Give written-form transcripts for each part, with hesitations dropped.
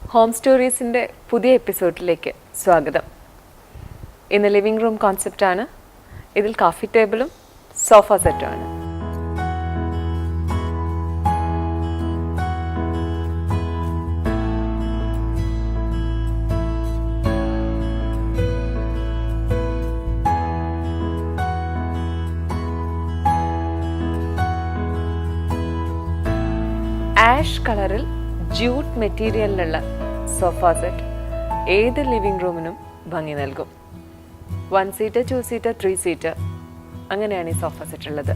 Home സ്റ്റോറീസിൻ്റെ പുതിയ എപ്പിസോഡിലേക്ക് സ്വാഗതം. ഇന്ന് ലിവിംഗ് റൂം കോൺസെപ്റ്റാണ്. ഇതിൽ കോഫി ടേബിളും സോഫ സെറ്റുമാണ്. ആഷ് കളറിൽ ജൂട്ട് മെറ്റീരിയലിലുള്ള സോഫ സെറ്റ് ഏത് ലിവിംഗ് റൂമിനും ഭംഗി നൽകും. 1 സീറ്റർ, 2 സീറ്റർ, 3 സീറ്റർ അങ്ങനെയാണ് ഈ സോഫ സെറ്റ് ഉള്ളത്.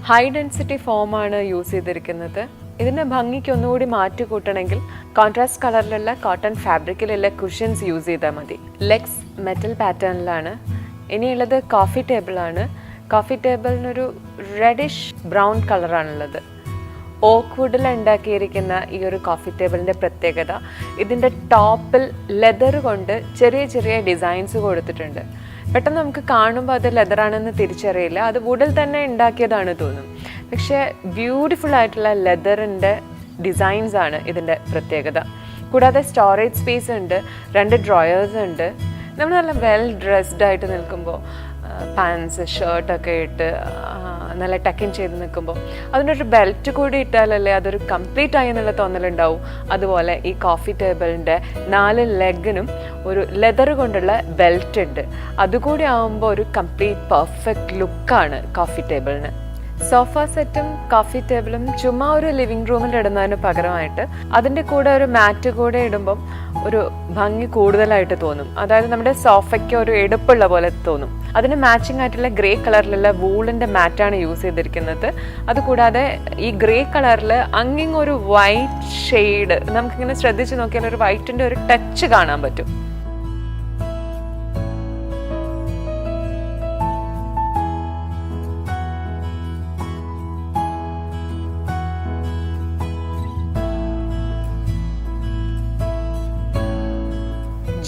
ഹൈ ഡെൻസിറ്റി ഫോമാണ് യൂസ് ചെയ്തിരിക്കുന്നത്. ഇതിൻ്റെ ഭംഗിക്ക് ഒന്നുകൂടി മാറ്റി കൂട്ടണമെങ്കിൽ കോൺട്രാസ്റ്റ് കളറിലുള്ള കോട്ടൺ ഫാബ്രിക്കിലുള്ള കുഷ്യൻസ് യൂസ് ചെയ്താൽ മതി. ലെഗ്സ് മെറ്റൽ പാറ്റേണിലാണ്. ഇനിയുള്ളത് കോഫി ടേബിളാണ്. കോഫി ടേബിളിനൊരു റെഡിഷ് ബ്രൗൺ കളറാണുള്ളത്. ഓക്ക് വുഡിൽ ഉണ്ടാക്കിയിരിക്കുന്ന ഈ ഒരു കോഫി ടേബിളിൻ്റെ പ്രത്യേകത, ഇതിൻ്റെ ടോപ്പിൽ ലെതർ കൊണ്ട് ചെറിയ ചെറിയ ഡിസൈൻസ് കൊടുത്തിട്ടുണ്ട്. പെട്ടെന്ന് നമുക്ക് കാണുമ്പോൾ അത് ലെതറാണെന്ന് തിരിച്ചറിയില്ല, അത് വുഡിൽ തന്നെ ഉണ്ടാക്കിയതാണ് തോന്നും. പക്ഷേ ബ്യൂട്ടിഫുൾ ആയിട്ടുള്ള ലെതറിൻ്റെ ഡിസൈൻസ് ആണ് ഇതിൻ്റെ പ്രത്യേകത. കൂടാതെ സ്റ്റോറേജ് സ്പേസ് ഉണ്ട്, 2 ഡ്രോയേഴ്സ് ഉണ്ട്. നമ്മൾ നല്ല വെൽ ഡ്രസ്ഡ് ആയിട്ട് നിൽക്കുമ്പോൾ പാൻസ് ഷർട്ടൊക്കെ ഇട്ട് നല്ല ടക്കിൻ ചെയ്ത് നിൽക്കുമ്പോൾ അതിനൊരു ബെൽറ്റ് കൂടി ഇട്ടാലല്ലേ അതൊരു കംപ്ലീറ്റ് ആയി എന്നുള്ള തോന്നലുണ്ടാവും. അതുപോലെ ഈ കോഫി ടേബിളിൻ്റെ 4 ലെഗിനും ഒരു ലെതർ കൊണ്ടുള്ള ബെൽറ്റ് ഉണ്ട്. അതുകൂടി ആകുമ്പോൾ ഒരു കംപ്ലീറ്റ് പെർഫെക്റ്റ് ലുക്കാണ് കോഫി ടേബിളിന്. സോഫ സെറ്റും കോഫി ടേബിളും ചുമ്മാ ഒരു ലിവിംഗ് റൂമിൽ ഇടുന്നതിന് പകരമായിട്ട് അതിൻ്റെ കൂടെ ഒരു മാറ്റ് കൂടെ ഇടുമ്പം ഒരു ഭംഗി കൂടുതലായിട്ട് തോന്നും. അതായത് നമ്മുടെ സോഫയ്ക്ക് ഒരു എടുപ്പുള്ള പോലെ തോന്നും. അതിന് മാച്ചിങ് ആയിട്ടുള്ള ഗ്രേ കളറിലുള്ള വൂളിൻ്റെ മാറ്റാണ് യൂസ് ചെയ്തിരിക്കുന്നത്. അതുകൂടാതെ ഈ ഗ്രേ കളറിൽ അങ്ങിങ്ങൊരു വൈറ്റ് ഷെയ്ഡ് നമുക്കിങ്ങനെ ശ്രദ്ധിച്ച് നോക്കിയാൽ ഒരു വൈറ്റിൻ്റെ ഒരു ടച്ച് കാണാൻ പറ്റും.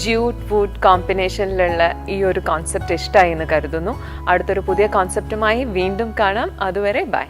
ജ്യൂട്ട് വുഡ് കോമ്പിനേഷനിലുള്ള ഈ ഒരു കോൺസെപ്റ്റ് ഇഷ്ടമായി എന്ന് കരുതുന്നു. അടുത്തൊരു പുതിയ കോൺസെപ്റ്റുമായി വീണ്ടും കാണാം. അതുവരെ ബൈ.